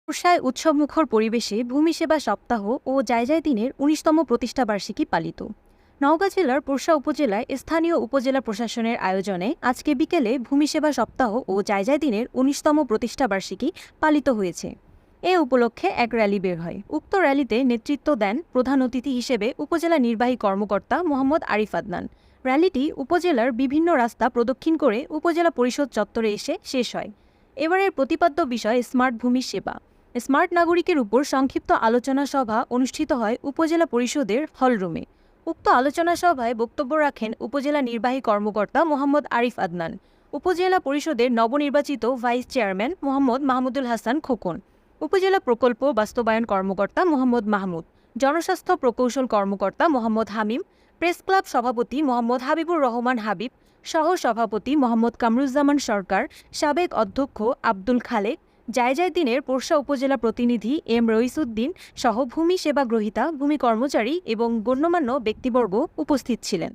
পোরশায় উৎসবমুখর পরিবেশে ভূমি সেবা সপ্তাহ ও জায়জায় দিনের ১৯তম প্রতিষ্ঠাবার্ষিকী পালিত। নওগাঁ জেলার পোরশা উপজেলায় স্থানীয় উপজেলা প্রশাসনের আয়োজনে আজকে বিকেলে ভূমি সেবা সপ্তাহ ও জায়জায় দিনের ১৯তম প্রতিষ্ঠাবার্ষিকী পালিত হয়েছে। এ উপলক্ষে এক র্যালি বের হয়। উক্ত র্যালিতে নেতৃত্ব দেন প্রধান অতিথি হিসেবে উপজেলা নির্বাহী কর্মকর্তা মোহাম্মদ আরিফ আদনান। র্যালিটি উপজেলার বিভিন্ন রাস্তা প্রদক্ষিণ করে উপজেলা পরিষদ চত্বরে এসে শেষ হয়। এবারের প্রতিপাদ্য বিষয় স্মার্ট ভূমি সেবা। স্মার্ট নাগরিকের উপর সংক্ষিপ্ত আলোচনা সভা অনুষ্ঠিত হয় উপজেলা পরিষদের হলরুমে। উক্ত আলোচনা সভায় বক্তব্য রাখেন উপজেলা নির্বাহী কর্মকর্তা মোহাম্মদ আরিফ আদনান, উপজেলা পরিষদের নবনির্বাচিত ভাইস চেয়ারম্যান মোহাম্মদ মাহমুদুল হাসান খোকন, উপজেলা প্রকল্প বাস্তবায়ন কর্মকর্তা মোহাম্মদ মাহমুদ, জনস্বাস্থ্য প্রকৌশল কর্মকর্তা মোহাম্মদ হামিম, প্রেস ক্লাব সভাপতি মোহাম্মদ হাবিবুর রহমান হাবিব, সহ সভাপতি মোহাম্মদ কামরুজ্জামান সরকার, সাবেক অধ্যক্ষ আব্দুল খালেক, জায়জায় দিনের পোরশা উপজেলা প্রতিনিধি এম রইসুদ্দিন সহ ভূমি সেবা গ্রহীতা, ভূমি কর্মচারী এবং গণ্যমান্য ব্যক্তিবর্গ উপস্থিত ছিলেন।